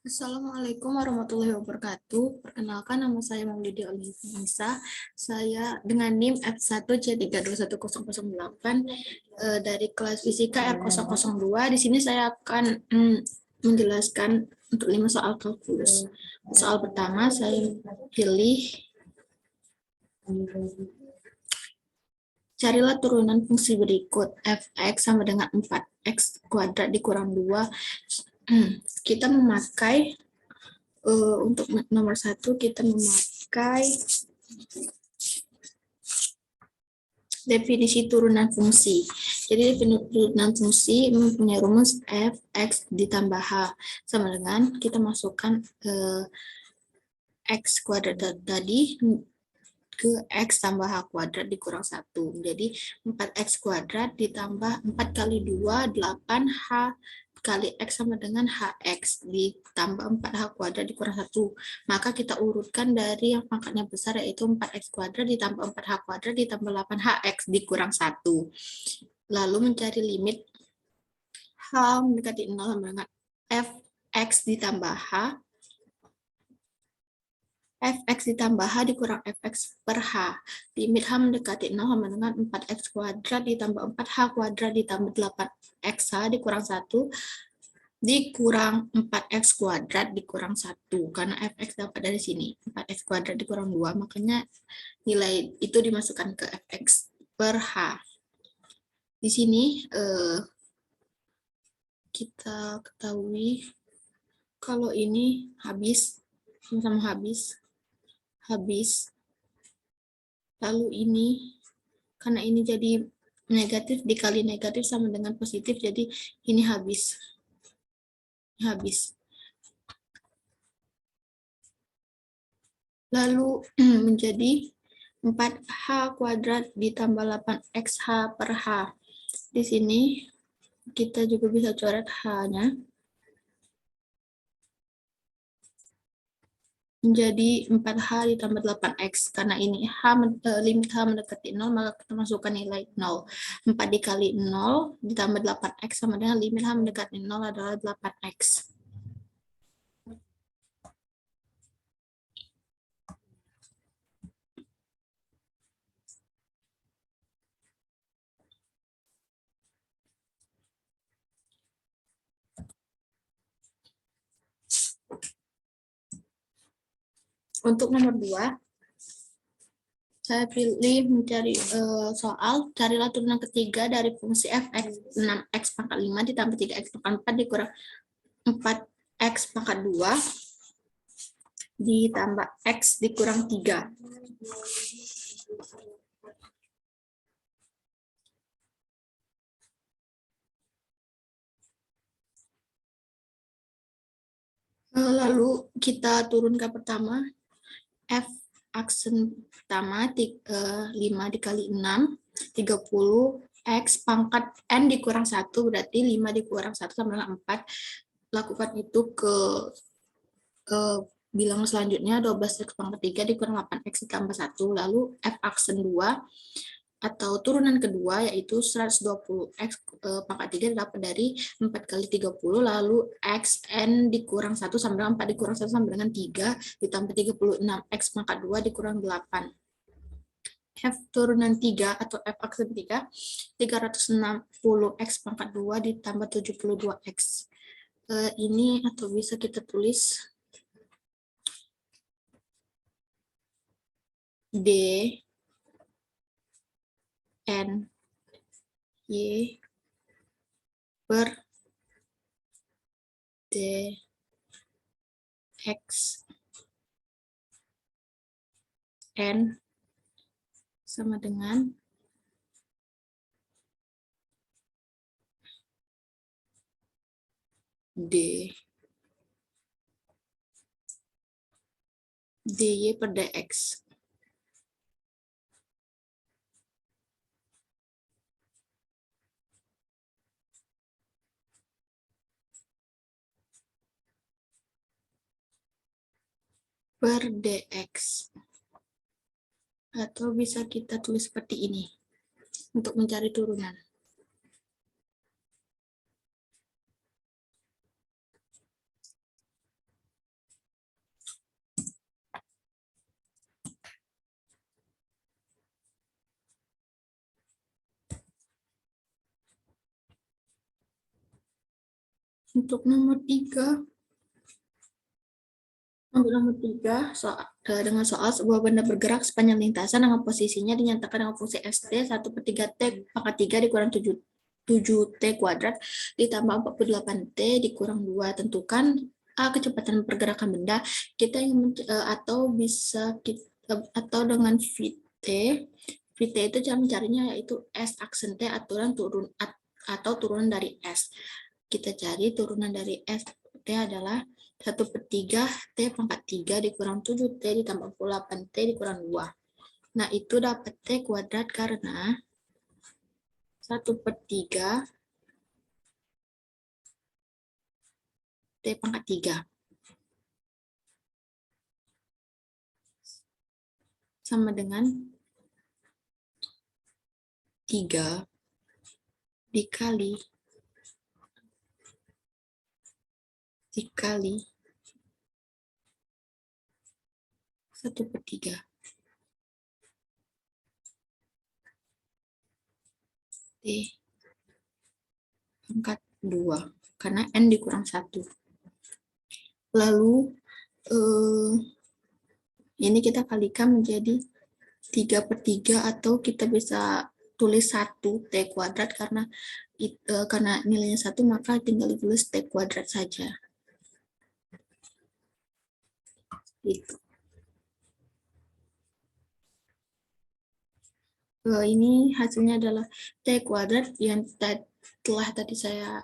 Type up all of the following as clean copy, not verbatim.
Assalamualaikum warahmatullahi wabarakatuh. Perkenalkan, nama saya Maulidi Olivia. Saya dengan NIM F1C321008 dari kelas Fisika R002. Di sini saya akan menjelaskan untuk 5 soal kalkulus. Soal pertama saya pilih carilah turunan fungsi berikut. Fx sama dengan 4x kuadrat dikurang 2. Kita memakai untuk nomor 1 kita memakai definisi turunan fungsi. Jadi definisi turunan fungsi mempunyai rumus f(x) ditambah h sama dengan kita masukkan x kuadrat tadi ke x tambah h kuadrat dikurang 1. Jadi 4x kuadrat ditambah 4 kali 2, 8h kali x sama dengan hx ditambah 4h kuadrat dikurang 1. Maka kita urutkan dari yang pangkatnya besar, yaitu 4x kuadrat ditambah 4h kuadrat ditambah 8hx dikurang 1. Lalu mencari limit h mendekati 0 sama dengan fx ditambah h, fx ditambah h dikurang fx per h. Limit h mendekati 0 sama dengan 4x kuadrat ditambah 4h kuadrat ditambah 8xh dikurang 1 dikurang 4x kuadrat dikurang 1. Karena fx dapat dari sini. 4x kuadrat dikurang 2, makanya nilai itu dimasukkan ke fx per h. Di sini kita ketahui kalau ini habis, sama-sama habis. Lalu ini, karena ini jadi negatif dikali negatif sama dengan positif, jadi ini habis. Lalu menjadi 4h kuadrat ditambah 8xh per h. Di sini kita juga bisa coret h-nya. Menjadi 4h ditambah 8x. Karena ini limit h mendekati 0, maka kita masukkan nilai 0. 4 dikali 0 ditambah 8x sama dengan limit h mendekati 0 adalah 8x. Untuk nomor 2, saya pilih mencari soal carilah turunan ketiga dari fungsi fx 6x pangkat 5 ditambah 3x pangkat 4 dikurang 4x pangkat 2 ditambah x dikurang 3. Lalu kita turunkan pertama, f aksen pertama 5 dikali 6, 30, x pangkat n dikurang 1, berarti 5 dikurang 1 sama dengan 4. Lakukan itu ke bilangan selanjutnya, 12x pangkat 3 dikurang 8x ditambah 1. Lalu f aksen 2 atau turunan kedua, yaitu 120x pangkat 3 dapat dari 4 kali 30, lalu x n dikurang 1 sama dengan 4 dikurang 1 sama dengan 3, ditambah 36x pangkat 2 dikurang 8. F turunan 3 atau F aksen 3, 360x pangkat 2 ditambah 72x. Ini atau bisa kita tulis D N Y per D X N sama dengan D DY per DX. Per DX. Atau bisa kita tulis seperti ini untuk mencari turunan. Untuk nomor 3, dengan soal sebuah benda bergerak sepanjang lintasan dengan posisinya dinyatakan dengan fungsi st 1/3 t pangkat 3 dikurang 7t kuadrat ditambah 48t dikurang 2. Tentukan A, kecepatan pergerakan benda. Kita ingin atau bisa atau dengan Vt. Vt itu cara mencarinya yaitu S aksen T atau turunan dari S. Kita cari turunan dari S T adalah 1/3 T pangkat 3 dikurang 7T ditambah 48T dikurang 2. Nah, itu dapat T kuadrat karena 1/3 T pangkat 3 sama dengan 3 dikali 1/3 T pangkat 2 karena N dikurang 1. Lalu ini kita kalikan menjadi 3/3 atau kita bisa tulis 1 T kuadrat karena nilainya 1 maka tinggal ditulis T kuadrat saja. Gitu. Ini hasilnya adalah T kuadrat yang telah tadi saya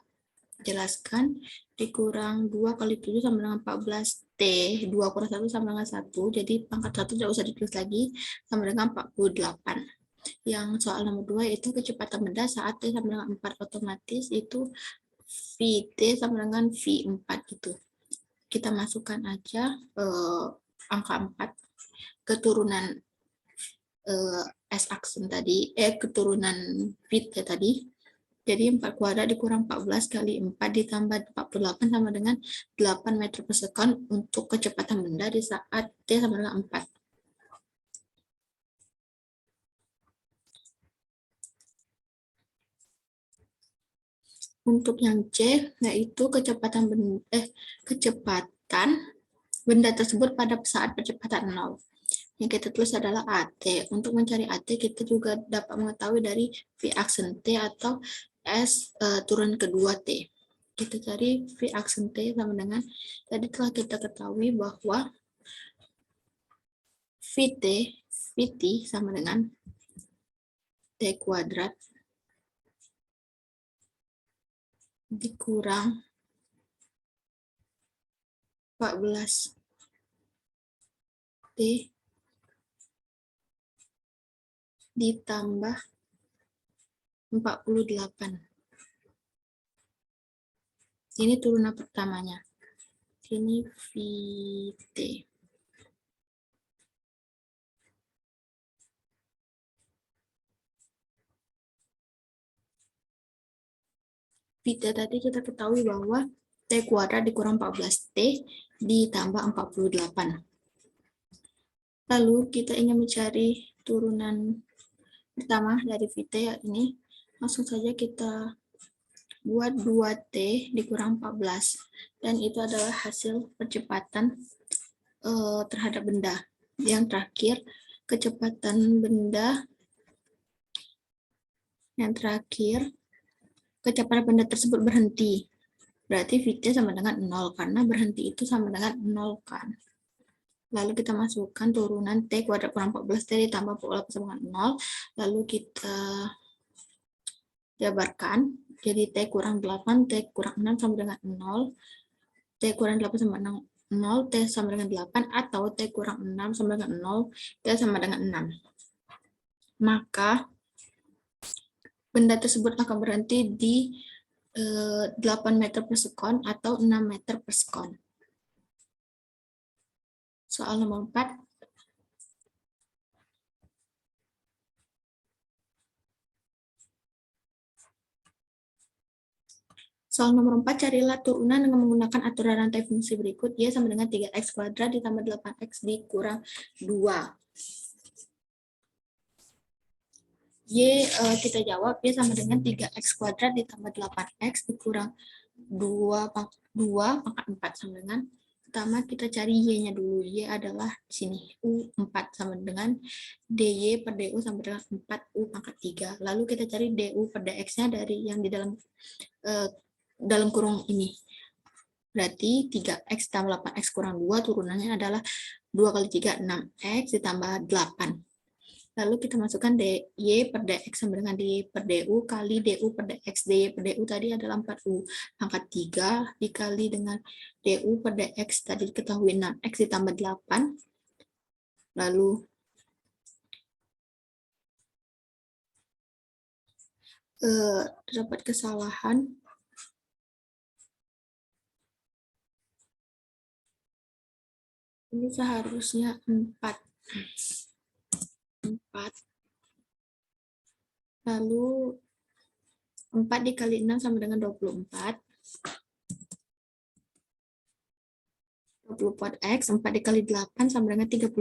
jelaskan dikurang 2 kali 7 sama dengan 14T, 2 kurang 1 sama dengan 1, jadi pangkat 1 tidak usah ditulis lagi, sama dengan 48. Yang soal nomor 2 itu kecepatan benda saat T sama dengan 4, otomatis itu Vt sama dengan V4 gitu. Kita masukkan aja angka 4 keturunan S aksen tadi, keturunan Vt tadi. Jadi 4 kuadrat dikurang 14 kali 4 ditambah 48 sama dengan 8 meter per sekon untuk kecepatan benda di saat T sama dengan 4. Untuk yang C, yaitu kecepatan benda tersebut pada saat percepatan 0. Yang kita tulis adalah AT. Untuk mencari AT, kita juga dapat mengetahui dari V aksen T atau S turun kedua T. Kita cari V aksen T sama dengan, tadi telah kita ketahui bahwa Vt sama dengan T kuadrat dikurang 14 T ditambah 48. Ini turunan pertamanya. Ini Vt. Vt tadi kita ketahui bahwa T kuadrat dikurang 14T ditambah 48. Lalu kita ingin mencari turunan pertama dari Vt, ya ini. Langsung saja kita buat 2T dikurang 14. Dan itu adalah hasil percepatan terhadap benda. Yang terakhir, kecepatan benda. Yang terakhir, kecepatan benda tersebut berhenti. Berarti Vt sama dengan 0, karena berhenti itu sama dengan 0 kan. Lalu kita masukkan turunan T kuadrat kurang 14T ditambah 48 sama dengan 0. Lalu kita jabarkan. Jadi T kurang 8, T kurang 6 sama dengan 0. T kurang 8 sama dengan 0, T sama dengan 8, atau T kurang 6 sama dengan 0, T sama dengan 6. Maka benda tersebut akan berhenti di 8 meter per sekon atau 6 meter per sekon. Soal nomor 4. Soal nomor 4, carilah turunan dengan menggunakan aturan rantai fungsi berikut. Y sama dengan 3x kuadrat ditambah 8x dikurang 2. Y kita jawab, Y sama dengan 3x kuadrat ditambah 8x dikurang 2 pangkat 4 sama dengan, pertama kita cari Y-nya dulu. Y adalah di sini, U4 sama dengan DY per DU sama dengan 4U pangkat 3. Lalu kita cari DU per DX-nya dari yang di dalam kurung ini. Berarti 3X tambah 8X kurang 2, turunannya adalah 2 kali 3, 6X ditambah 8. Lalu kita masukkan DY per DX sama dengan DY per DU kali DU per DX. DY per DU tadi adalah 4U pangkat 3 dikali dengan DU per DX tadi diketahui 6X ditambah 8. Lalu terdapat kesalahan. Ini seharusnya 4. Lalu 4 dikali 6 sama dengan 24. 24X, 4 dikali 8 sama dengan 32.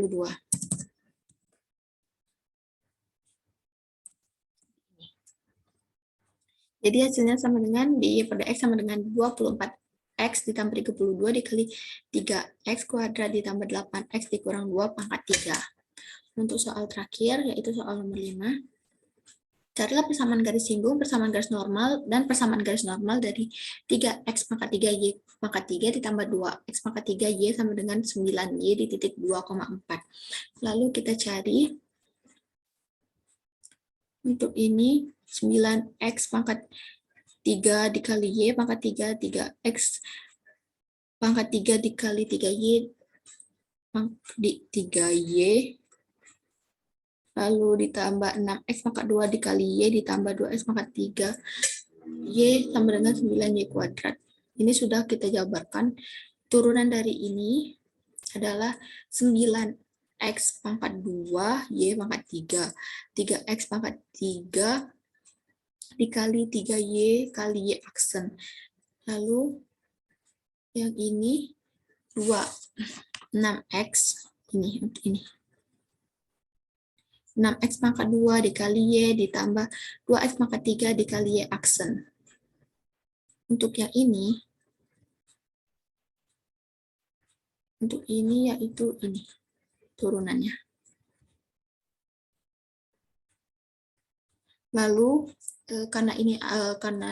Jadi hasilnya sama dengan DY per DX sama dengan 24X ditambah 32 dikali 3X kuadrat ditambah 8X dikurang 2 pangkat 3. Untuk soal terakhir, yaitu soal nomor 5. Carilah persamaan garis singgung, persamaan garis normal, dan persamaan garis normal dari 3X pangkat 3Y pangkat 3 ditambah 2X pangkat 3Y sama dengan 9Y di titik 2,4. Lalu kita cari, untuk ini 9X pangkat 3 dikali Y pangkat 3, 3X pangkat 3 dikali 3Y di 3Y, lalu ditambah 6X pangkat 2 dikali Y ditambah 2X pangkat 3 Y sama dengan 9Y kuadrat. Ini sudah kita jabarkan. Turunan dari ini adalah 9X pangkat 2 Y pangkat 3, 3X pangkat 3 dikali 3Y kali Y aksen. Lalu yang ini 6X, ini 6X pangkat 2 dikali Y ditambah 2X pangkat 3 dikali Y aksen. Untuk yang ini, yaitu ini turunannya. Lalu karena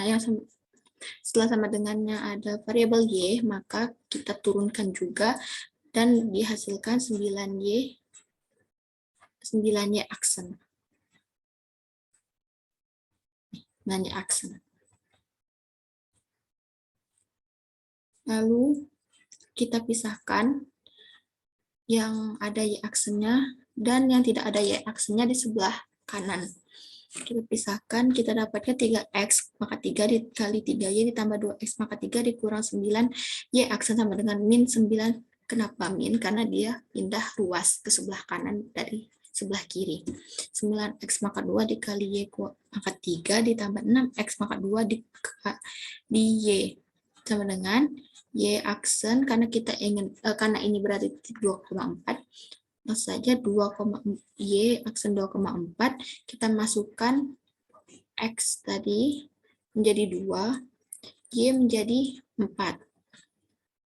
yang setelah sama dengannya ada variabel Y, maka kita turunkan juga dan dihasilkan 9Y aksen. 9Y aksen. Lalu kita pisahkan yang ada Y aksennya dan yang tidak ada Y aksennya di sebelah kanan. Kita pisahkan, kita dapatkan 3X maka 3 dikali 3Y ditambah 2X maka 3 dikurang 9Y aksen sama dengan min 9. Kenapa min? Karena dia pindah ruas ke sebelah kanan dari sebelah kiri. 9X maka 2 dikali Y maka 3 ditambah 6X maka 2 di Y sama dengan Y aksen, karena kita ingin karena ini berada di 2,4, saja 2,Y aksen 2,4, kita masukkan X tadi menjadi 2, Y menjadi 4.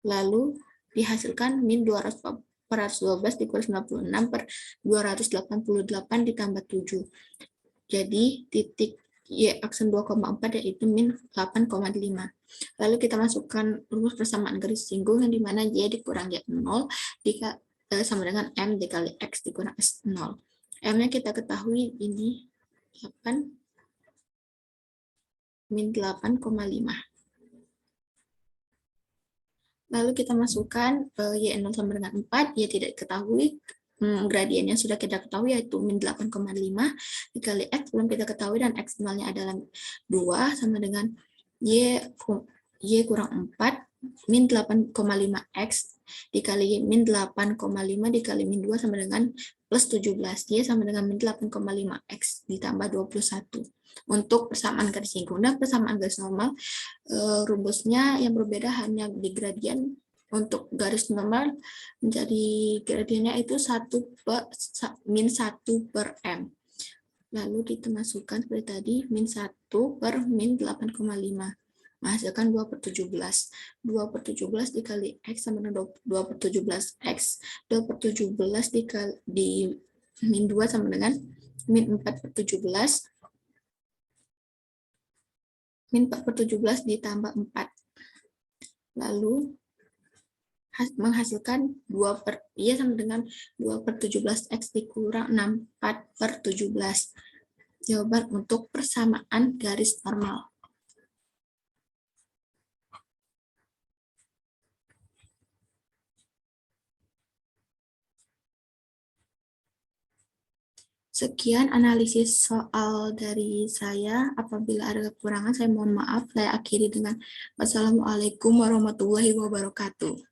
Lalu dihasilkan min 412 dikurang 96 per 288 ditambah 7. Jadi titik Y aksen 2,4 yaitu min 8,5. Lalu kita masukkan rumus persamaan garis singgung yang dimana Y dikurang Y0 sama dengan M dikali X dikurang S0. M-nya kita ketahui ini 8 min 8,5. Lalu kita masukkan Y0 sama dengan 4, Y tidak ketahui, gradiennya sudah kita ketahui yaitu min 8,5 dikali X belum kita ketahui dan X0-nya adalah 2 sama dengan Y kurang 4 min 8,5X dikali Y min 8,5 dikali min 2 sama dengan plus 17. Y sama dengan min 8,5X ditambah 21. Untuk persamaan garis singgung dan persamaan garis normal, rumusnya yang berbeda hanya di gradien. Untuk garis normal menjadi gradiennya itu min 1 per M. Lalu kita masukkan seperti tadi min 1 per min 8,5. menghasilkan 2/17. 2/17 dikali X sama dengan 2/17X. 2/17 di min 2 sama dengan min 4/17. Min 4/17 ditambah 4. Lalu menghasilkan 2 sama dengan 2/17X dikurang 4/17. Jawaban untuk persamaan garis normal. Sekian analisis soal dari saya. Apabila ada kekurangan, saya mohon maaf. Saya akhiri dengan wassalamualaikum warahmatullahi wabarakatuh.